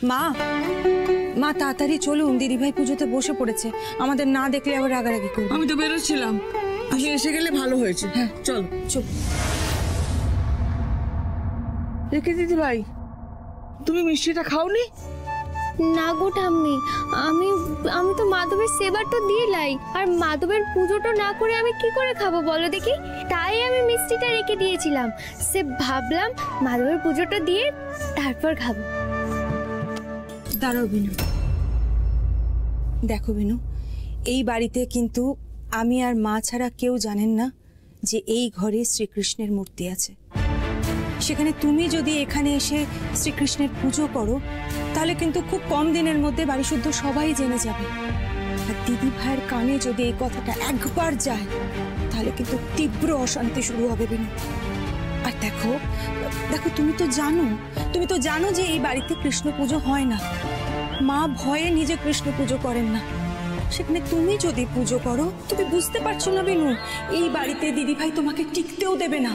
মা মা তাড়াতাড়ি চলুন, দিদিভাই পুজোতে বসে পড়েছে, আমাদের না দেখলে আবার রাগারাগি করবে। আমি তো বেরোচ্ছিলাম, তুমি এসে গেলে ভালো হয়েছে। হ্যাঁ চল চুপ। রেখে দিদি ভাই, তুমি মিষ্টিটা খাওনি? না গো ঠাম্মি, আমি আমি তো মাধবের সেবার তো দিয়েলাই, আর মাধবের পুজোটা না করে আমি কি করে খাবো বলো দেখি। তাই আমি মিষ্টিটা রেখে দিয়েছিলাম, সে ভাবলাম মাধবের পুজোটা দিয়ে তারপর খাবো। দাঁড়াও বিনু, দেখো বিনু, এই বাড়িতে কিন্তু আমি আর মা ছাড়া কেউ জানেন না যে এই ঘরে শ্রীকৃষ্ণের মূর্তি আছে। সেখানে তুমি যদি এখানে এসে শ্রীকৃষ্ণের পুজো করো তাহলে কিন্তু খুব কম দিনের মধ্যে বাড়ি শুদ্ধ সবাই জেনে যাবে। আর দিদি ভাইয়ের কানে যদি এই কথাটা একবার যায় তাহলে কিন্তু তীব্র অশান্তি শুরু হবে বিনু। আর দেখো দেখো, তুমি তো জানো যে এই বাড়িতে কৃষ্ণ পুজো হয় না, মা ভয়ে নিজে কৃষ্ণ পুজো করেন না। সেখানে তুমি যদি পুজো করো, তুমি বুঝতে পারছো না বিনু, এই বাড়িতে দিদি ভাই তোমাকে টিকতেও দেবে না।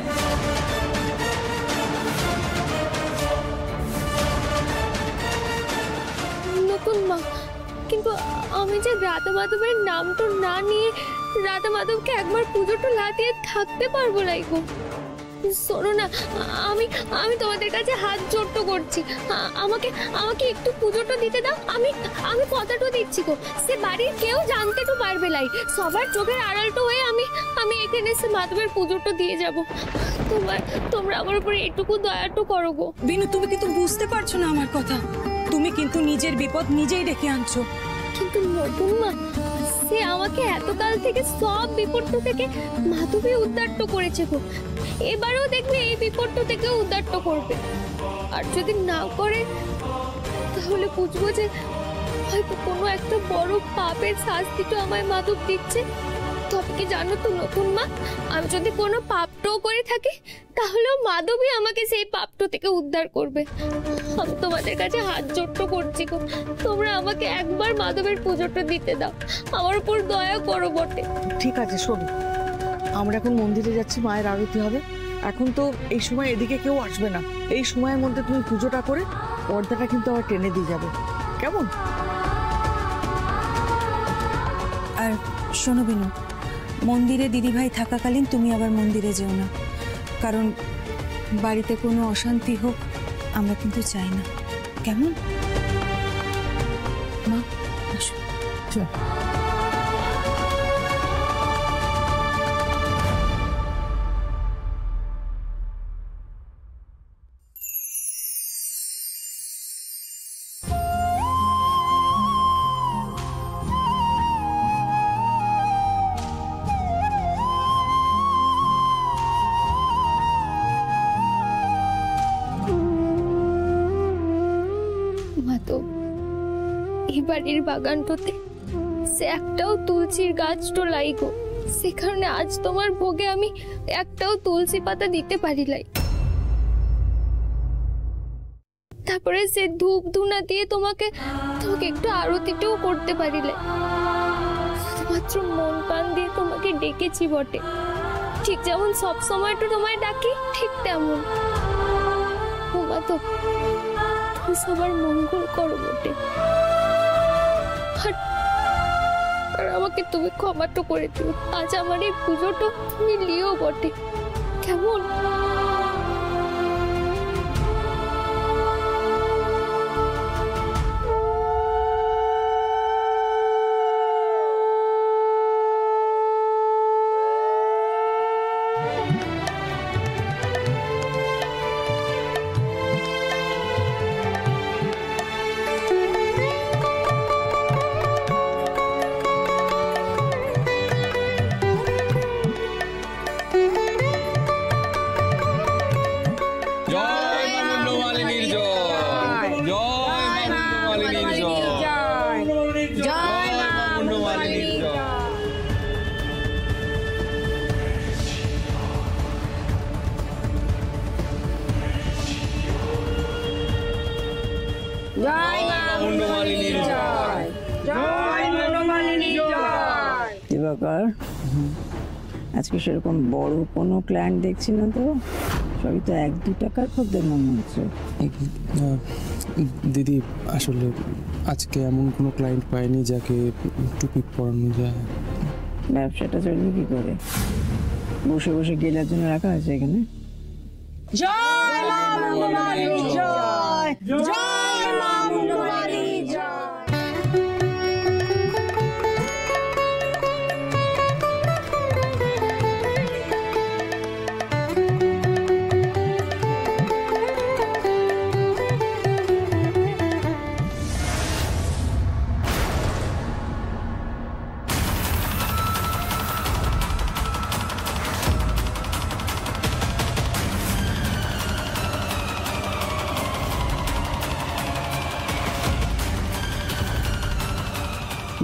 মা, কিন্তু আমি যে রাধা মাধবের নামটা না নিয়ে রাধা মাধবকে একবার পুজোটা না দিয়ে থাকতে পারবো না গো। শোনো না, আমি আমি তোমাদের কাছে হাত জোড় করছি, আমাকে আমাকে একটু পুজোটা দিতে দাও। আমি আমি কথাটা দিচ্ছি গো, সে বাড়ির কেউ জানতে তো পারবে লাই, সবার চোখের আড়ালটা হয়ে আমি আমি এখানে এসে মাধবের পুজোটা দিয়ে যাব। তোমরা আমার উপরে একটুকু দয়াটা করো গো। বিনু, তুমি কিন্তু বুঝতে পারছো না আমার কথা, তুমি কিন্তু নিজের বিপদ নিজেই ডেকে আনছো। কিন্তু নতুন মা, সে আমাকে এতকাল থেকে সব বিপদ থেকে মাধবী উদ্ধার করেছে গো, এবারেও দেখবে এই বিপদ থেকে উদ্ধার করবে। আর যদি না করে তাহলে বুঝবো যে হয়তো কোনো একটা বড় পাপের শাস্তিটা আমায় মাধব দিচ্ছে। তবে কি জানো তো নতুন মা, আমি যদি কোনো পাপটাও করে থাকি তাহলেও মাধবী আমাকে সেই পাপটা থেকে উদ্ধার করবে। আমি তোমাদের কাছে হাত জোড় করছি গো, তোমরা আমাকে একবার মাধবের পুজোটা দিতে দাও, আমার উপর দয়া করো বটে। ঠিক আছে শোনো, আমরা এখন মন্দিরে যাচ্ছি, মায়ের আরতি হবে, এখন তো এই সময় এদিকে কেউ আসবে না। এই সময়ের মধ্যে তুমি পুজোটা করে পর্দাটা কিন্তু আবার টেনে দিয়ে যাবে, কেমন? আর শোনো বিনু, মন্দিরে দিদিভাই থাকাকালীন তুমি আবার মন্দিরে যেও না, কারণ বাড়িতে কোনো অশান্তি হোক আমরা কিন্তু চাই না, কেমন? মা আসো। চল। বাড়ির বাগানটাতে সে একটাও তুলসীর গাছ তো লাই গো, সে কারণে আজ তোমার ভোগে আমি একটাও তুলসী পাতা দিতে পারি লাই। তারপরে সে ধূপ ধুনা দিয়ে তোমাকে একটু আরতিটাও করতে পারিলে। শুধুমাত্র মন প্রাণ দিয়ে তোমাকে ডেকেছি বটে, ঠিক যেমন সব সময় তো তোমায় ডাকি ঠিক তেমন। মা তো তুমি সবার মঙ্গল করো বটে, আর আমাকে তুমি ক্ষমাটা করে দিও। আজ আমার এই পুজোটা তুমি লিও বটে, কেমন? দিবাকর, আজকে সেরকম বড় কোনো প্ল্যান দেখছি না তো। সবই তো 1-2 টাকার খদ্দের মনে হচ্ছে। দিদি আসলে আজকে এমন কোনো ক্লায়েন্ট পাইনি যাকে টুপি পরানো যায়। ব্যবসাটা চলবে কি করে? বসে বসে গেলার জন্য রাখা আছে এখানে। জয় মা মঙ্গলবাড়ি জয়, জয় মা মঙ্গলবাড়ি জয়।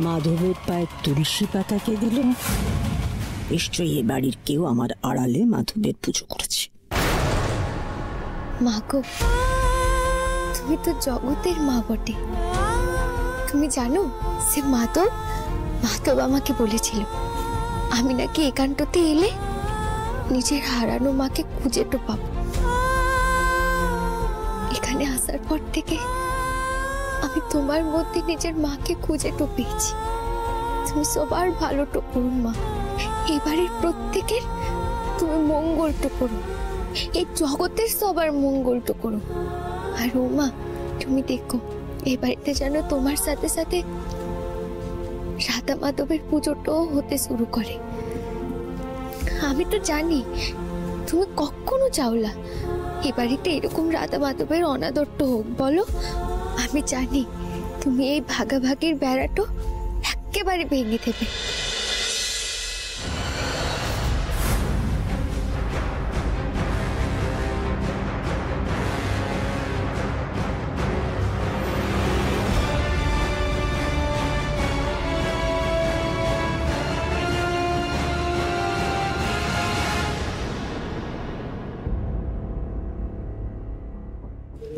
মাধবের পায়ে তুলসী পাতা কে দিল? নিশ্চয়ই এ বাড়ির কেউ আমার আড়ালে মাধবের পুজো করেছে। মা গো, তুমি তো জগতের মা বটে। তুমি জানো সে মাধব আমাকে বলেছিল আমি নাকি একান্ততে এলে নিজের হারানো মাকে খুঁজে তো পাবো। এখানে আসার পর থেকে আমি তোমার মধ্যে নিজের মাকে খুঁজে তো পেয়েছি। তুমি সবার ভালো তো করো মা, এবারের প্রত্যেকের তুমি মঙ্গল তো করো, এই জগতের সবার মঙ্গল তো করো। আর ও মা, তুমি দেখো এই বাড়িতে যেন তোমার সাথে সাথে রাধা মাধবের পুজোটাও হতে শুরু করে। আমি তো জানি তুমি কখনো চাওলা এ বাড়িতে এরকম রাধা মাধবের অনাদরটা হোক, বলো? আমি জানি তুমি এই ভাগাভাগির বেড়াটা একেবারে ভেঙে দেবে।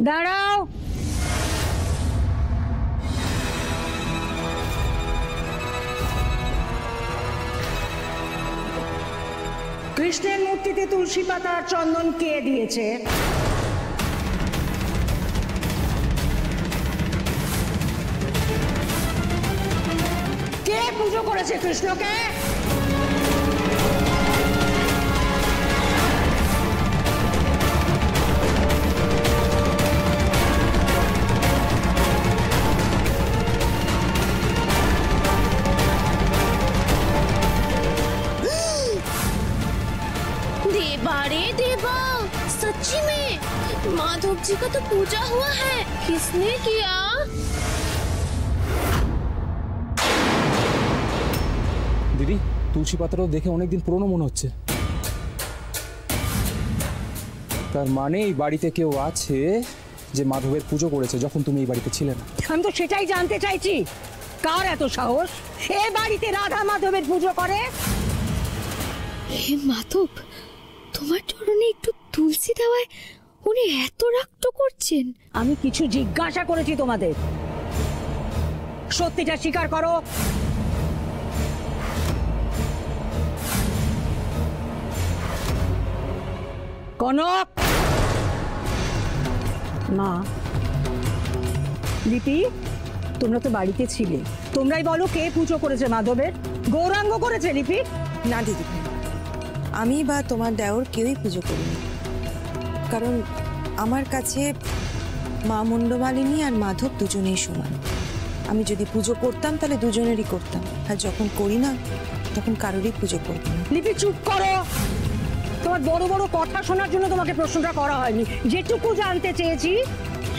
দাঁড়াও। কৃষ্ণের মূর্তিতে তুলসী পাতা আর চন্দন কে দিয়েছে? কে পুজো করেছে কৃষ্ণকে? सच्ची में माधव जी का तो पूजा हुआ है। किसने किया? দিদি তুলসী পাতাটাও দেখে অনেকদিন পুরনো মনে হচ্ছে। তার মানে এই বাড়িতে কেউ আছে যে মাধবের পুজো করেছে যখন তুমি এই বাড়িতে ছিলে না। আমি তো সেটাই জানতে চাইছি, কার এত সাহস এ বাড়িতে রাধা মাধবের পুজো করে? হে মাধব, তোমার চরণে একটু তুলসী দেওয়ায় উনি এত রাগ করছেন? আমি কিছু জিজ্ঞাসা করেছি তোমাদের, সত্যিটা স্বীকার করো। কনক, মা, লিপি, তোমরা তো বাড়িতে ছিলে, তোমরাই বলো কে পুজো করেছে মাধবের? গৌরাঙ্গ করেছে লিপি? না দিদি, আমি বা তোমার দেওর কেউই পুজো করিনি। কারণ আমার কাছে মা মুন্ডমালিনী আর মাধব দুজনেই সমান। আমি যদি পুজো করতাম তাহলে দুজনেরই করতাম, আর যখন করি না তখন কারোরই পুজো করব না। লিপি চুপ করো, তোমার বড় বড় কথা শোনার জন্য তোমাকে প্রশ্নটা করা হয়নি। যেটুকু জানতে চেয়েছি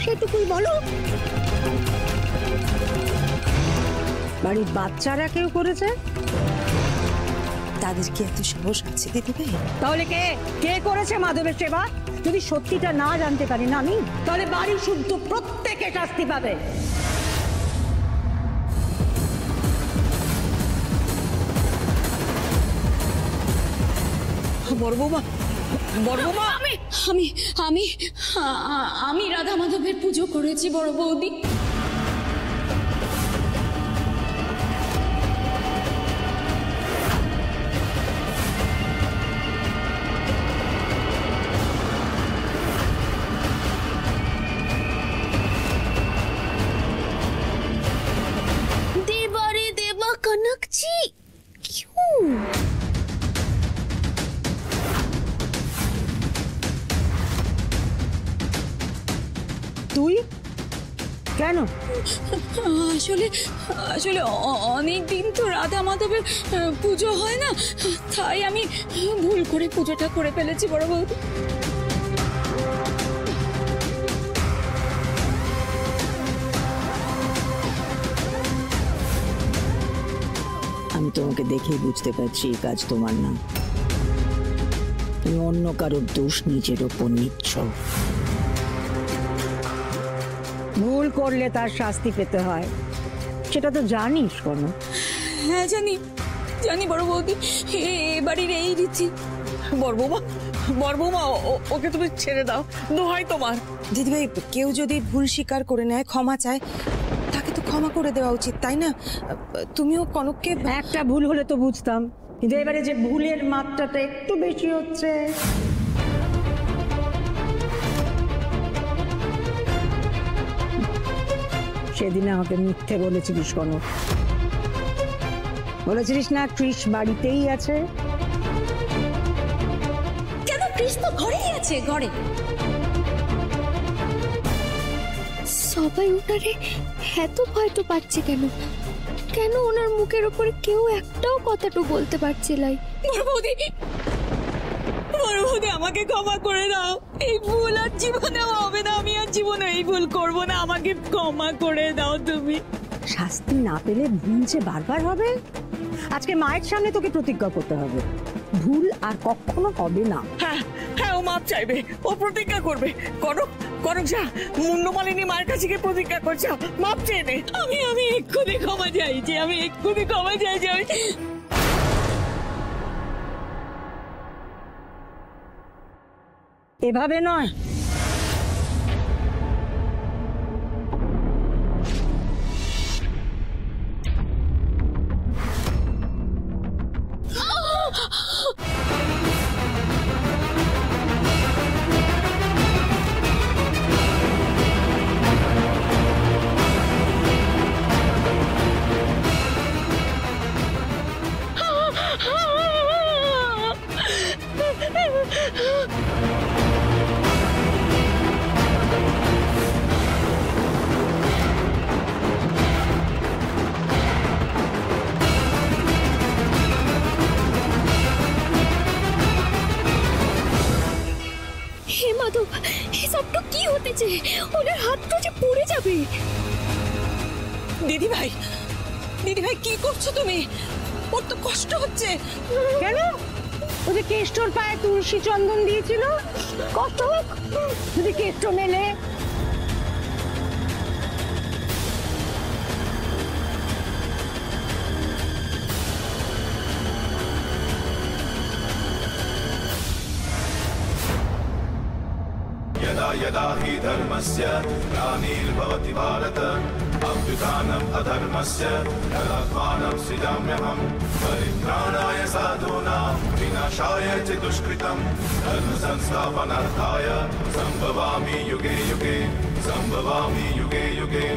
সেটুকুই বলো। বাড়ির বাচ্চারা কেউ করেছে? তাদের কি এত সাহস আছে দিদি ভাই? তাহলে কে কে করেছে মাধবের সেবা? যদি সত্যিটা না জানতে পারি না আমি, তাহলে বাড়ি শুদ্ধ প্রত্যেকে শাস্তি পাবে। বড় বৌমা, বড় বৌমা, আমি রাধা মাধবের পুজো করেছি বড় বৌদি। তুই কেন? আসলে আসলে অনেক দিন তো রাধা মাধবের পুজো হয় না, তাই আমি ভুল করে পুজোটা করে ফেলেছি বড় বৌদি। আমি তোমাকে দেখেই বুঝতে পারছি এই কাজ তোমার না। তুমি অন্য কারোর দোষ নিজের ওপর নিচ্ছ। ভুল করলে তার শাস্তি পেতে হয়, সেটা তো জানিস কোনো? হ্যাঁ জানি জানি বড় বৌদি, এ বাড়ির এই রীতি। বড়বৌমা ওকে তুমি ছেড়ে দাও, দোহাই তোমার। দিদিভাই, কেউ যদি ভুল স্বীকার করে নেয়, ক্ষমা চায়, তাকে তো ক্ষমা করে দেওয়া উচিত, তাই না? তুমিও কনককে একটা ভুল হলে তো বুঝতাম, কিন্তু এবারে যে ভুলের মাত্রাটা একটু বেশি হচ্ছে। সেদিন আমাকে মিথ্যে বলেছিলিস কোনো? বলেছিলিস না কৃষ বাড়িতেই আছে? কেন, কৃষ্ণ তো ঘরেই আছে, ঘরে। সবাই ওনারে এত ভয় তো পাচ্ছে কেন? কেন ওনার মুখের উপরে কেউ একটাও কথাটা বলতে পারছে লাই? বড় বৌদি আমাকে ক্ষমা করে দাও, এই ভুল আর জীবনেও হবে না, আমি আর জীবনে এই ভুল করব না, আমাকে ক্ষমা করে দাও তুমি। শাস্তি না পেলে ভুল যে বারবার হবে। আজকে মায়ের সামনে তোকে প্রতিজ্ঞা করতে হবে, ভুল আর কখনো হবে না। হ্যাঁ হ্যাঁ, ও মাপ চাইবে, ও প্রতিজ্ঞা করবে। কনক যা, মুন্ডমালিনী মায়ের কাছে গিয়ে প্রতিজ্ঞা করছে, মাপ চেয়ে নে। আমি এক্ষুনি ক্ষমা চাইছি, আমি এক্ষুনি ক্ষমা চাইছি। আমি এভাবে নয়। হে মাধব, এসবটা কি হতেছে? ওনার হাতটা যে পড়ে যাবে। দিদিভাই কি করছো তুমি? ওর তো কষ্ট হচ্ছে। কেন? ওই যে কেষ্টর পায়ে তুলসী চন্দন দিয়েছিল, কত যদি কেষ্ট মেলে। यदा यदा हि धर्मस्य ग्लानिर्भवति भारत अभ्युत्थानम् अधर्मस्य तदात्मानं सृजाम्यहं परित्राणाय साधूनां विनाशाय च दुष्कृतं धर्म संस्थापनार्थाय संभवामि युगे युगे संभवामि युगे युगे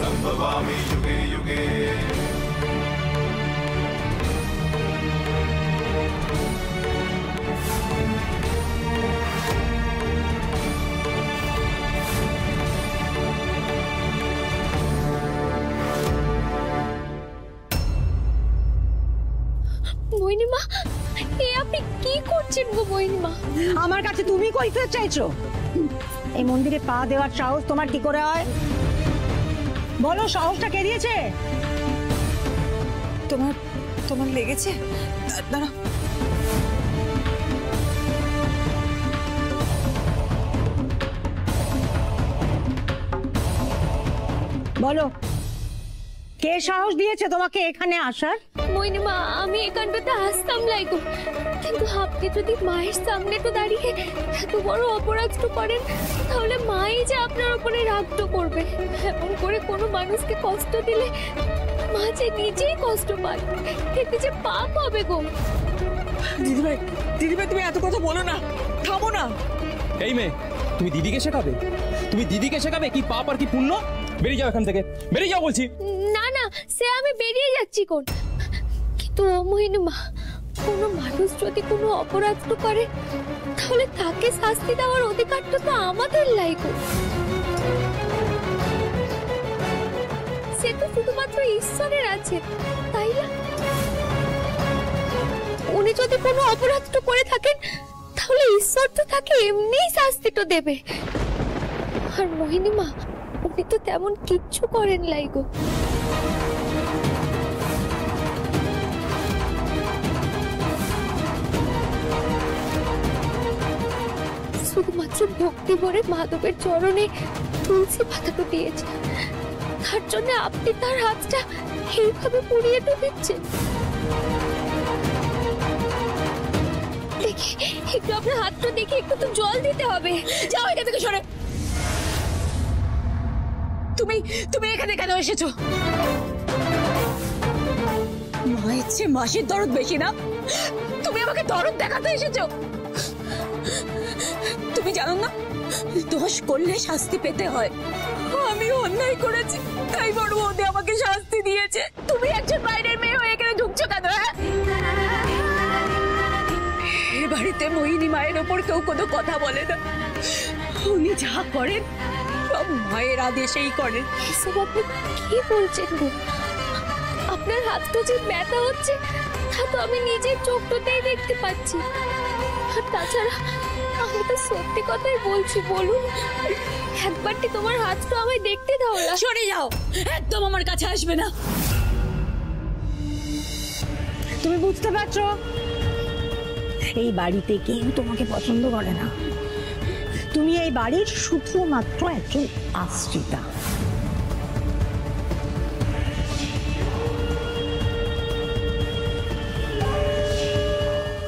संभवामि युगे युगे। মোহিনীমা, এ আপনি কি করছেন গো মোহিনীমা? আমার কাছে তুমি কইতে চাইছো? এই মন্দিরে পা দেওয়ার সাহস তোমার কি করে হয়? বলো, সাহসটা কে দিয়েছে? তোমার লেগেছে? দাঁড়াও। বলো, কে সাহস দিয়েছে তোমাকে এখানে আসার? মোহিনীমা, আমি এখানটাতে আসতাম লাইগো, কিন্তু আপনি যদি মায়ের সামনে তো দাঁড়িয়ে এত বড় অপরাধটা করেন, তাহলে মাই যে আপনার উপরে রাগটা করবে। এমন করে কোনো মানুষকে কষ্ট দিলে মা যে নিজেই কষ্ট পায়, এতে যে পাপ হবে গো। দিদিভাই তুমি এত কথা বলো না, থামো না। এই মেয়ে, তুমি দিদিকে শেখাবে কি পাপ আর কি পুণ্য? বেরিয়ে যাও এখান থেকে, বেরিয়ে যাও বলছি। না না, সে আমি বেরিয়ে যাচ্ছি কোন, কিন্তু মোহিনীমা, কোনো মানুষ যদি কোনো অপরাধ করে, তাহলে তাকে শাস্তি দেওয়ার অধিকারটা তো আমাদের লাইগো। ঈশ্বরের আছে, তাই না? উনি যদি কোনো অপরাধটা করে থাকেন তাহলে ঈশ্বর তো তাকে এমনিই শাস্তিটা দেবে। আর মোহিনী মা, উনি তো তেমন কিচ্ছু করেন লাই গো। শুধুমাত্র ভক্তি ভরে মাধবের চরণে তুলসী পাতাটা দিয়েছে, তার জন্য আপনি তার হাতটা এইভাবে পুড়িয়ে দিচ্ছেন। দেখি একটু আপনার হাতটা দেখে একটু তো জল দিতে হবে। যাও এখান থেকে সরে। তুমি এখানে কেন এসেছো? মায়ের চেয়ে মাসির দরদ বেশি না? তুমি আমাকে দরদ দেখাতে এসেছো? তুমি জানো না দোষ করলে শাস্তি পেতে হয়? আমি অন্যায় করেছি, তাই বড় বৌদি আমাকে শাস্তি দিয়েছে। তুমি একজন বাইরের মেয়ে হয়ে এখানে ঢুকছো কেন? এ বাড়িতে মোহিনী মায়ের ওপর কেউ কোনো কথা বলে না। উনি যা করেন সব মায়ের আদেশেই করেন। এসব আপনি কি বলছেন গো? আপনার হাতটা যে ব্যথা হচ্ছে তা তো আমি নিজের চোখটাতেই দেখতে পাচ্ছি। আর তাছাড়া আমি তো সত্যি কথাই বলছি, বলুন একবারটি তোমার হাতটা আমায় দেখতে দাও না। সরে যাও, একদম আমার কাছে আসবে না। তুমি বুঝতে পারছো এই বাড়িতে কেউ তোমাকে পছন্দ করে না। তুমি এই বাড়ির শুধুমাত্র একজন আশ্রিতা।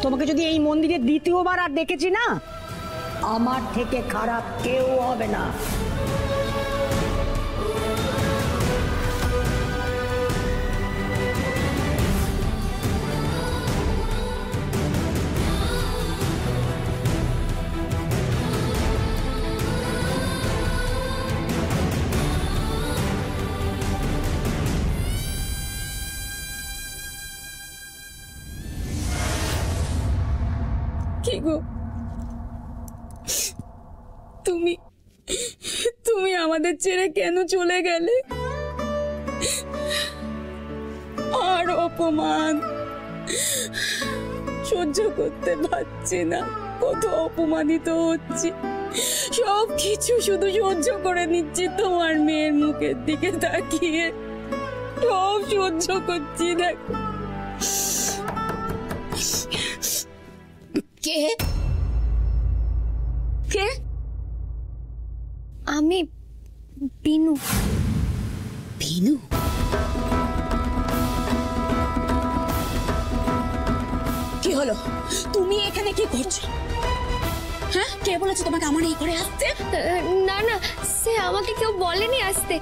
তোমাকে যদি এই মন্দিরে দ্বিতীয়বার আর দেখেছি না, আমার থেকে খারাপ কেউ হবে না। কি গো, তুমি আমাদের ছেড়ে কেন চলে গেলে? আর অপমান সহ্য করতে পারছি না, কত অপমানিত হচ্ছি। সব কিছু শুধু সহ্য করে নিচ্ছি তোমার মেয়ের মুখের দিকে তাকিয়ে। সব সহ্য করছি। দেখো কে কে? আমি বিনু। বিনু? কি হলো? তুমি এখানে কি করছো? হ্যাঁ, কে বলেছে তোমাকে আমার এই ঘরে আসতে? না না, সে আমাকে কেউ বলেনি আসতে।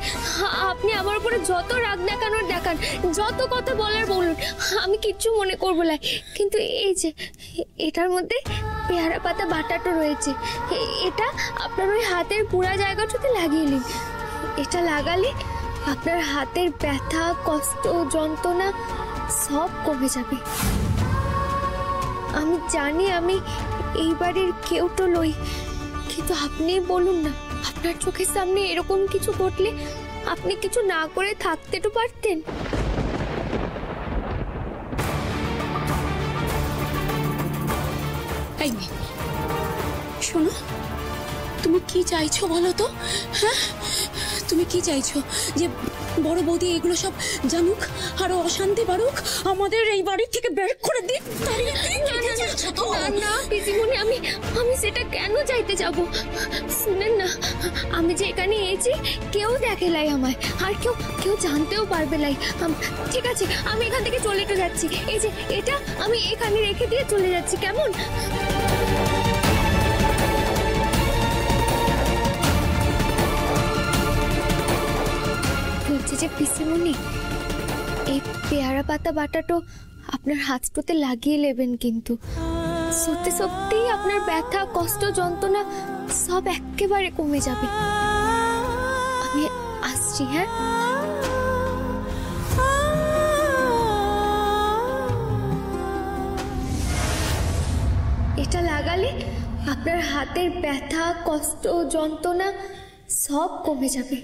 আপনি আমার উপরে যত রাগ দেখানোর দেখান, যত কথা বলার বলুন, আমি কিচ্ছু মনে করবো না। কিন্তু এই যে এটার মধ্যে পেয়ারা পাতা বাটাটা রয়েছে, এটা আপনার ওই হাতের পুরা জায়গাটাতে লাগিয়ে নিন। এটা লাগালে আপনার হাতের ব্যথা, কষ্ট, যন্ত্রণা সব কমে যাবে। আমি জানি আমি এই বাড়ির কেউ তো নই, কিন্তু আপনি বলুন না, আপনার চোখের সামনে এরকম কিছু ঘটলে আপনি কিছু না করে থাকতে তো পারতেন। এই মেয়ে, শোনো, তুমি কি চাইছো বলো তো? হ্যাঁ, তুমি কি চাইছো? যে বড় বৌদি এগুলো সব জানুক, আরো অশান্তি বাড়ুক, আমাদের এই বাড়ি থেকে বের করে দিক? না পিসিমণি, আমি সেটা কেন চাইতে যাব? শুনেন না, আমি যে এখানে এসেছি কেউ দেখে লাই আমায়, আর কেউ জানতেও পারবে লাই। ঠিক আছে, আমি এখান থেকে চলে যাচ্ছি। এই যে এটা আমি এখানে রেখে দিয়ে চলে যাচ্ছি, কেমন? যে পিসিমণি, এই পেয়ারা পাতা বাটাটা আপনার হাতটাতে লাগিয়ে নেবেন, কিন্তু সত্যি সত্যি আপনার ব্যথা, কষ্ট, যন্ত্রণা সব একেবারে কমে যাবে। আমি আসছি। হ্যাঁ, এটা লাগালে আপনার হাতের ব্যথা, কষ্ট, যন্ত্রণা সব কমে যাবে।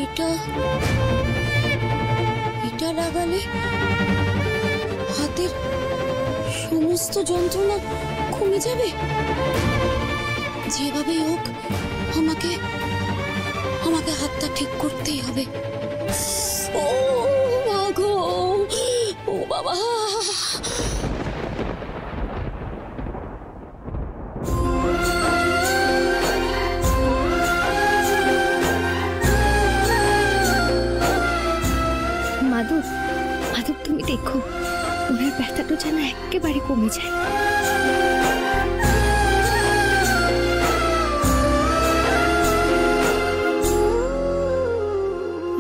এটা এটা লাগালে হাতের সমস্ত যন্ত্রণা কমে যাবে। যেভাবেই হোক আমাকে আমাকে হাতটা ঠিক করতেই হবে। ও মা গো, ও বাবা। মাধব, মাধব তুমি দেখো ওনার ব্যথাটা যেন একেবারে কমে যায়।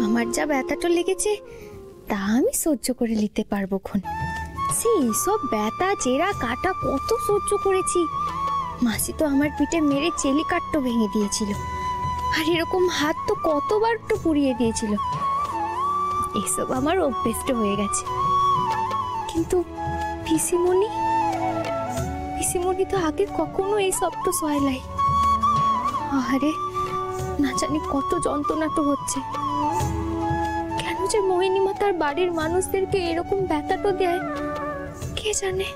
আমার যা ব্যথাটা লেগেছে তা আমি সহ্য করে নিতে পারবো খন। সেই সব ব্যথা চেরা কাটা কত সহ্য করেছি। মাসি তো আমার পিঠে মেরে চেলি কাট্টো ভেঙে দিয়েছিল, আর এরকম হাত তো কতবার তো পুড়িয়ে দিয়েছিল। এসব আমার অভ্যস্ত হয়ে গেছে। কিন্তু পিসিমণি তো আগে কখনো এই সব তো সয়লাই। আরে না জানি কত যন্ত্রণা তো হচ্ছে। কেন যে মোহিনী মা তার বাড়ির মানুষদেরকে এরকম ব্যথা তো দেয় কে জানে।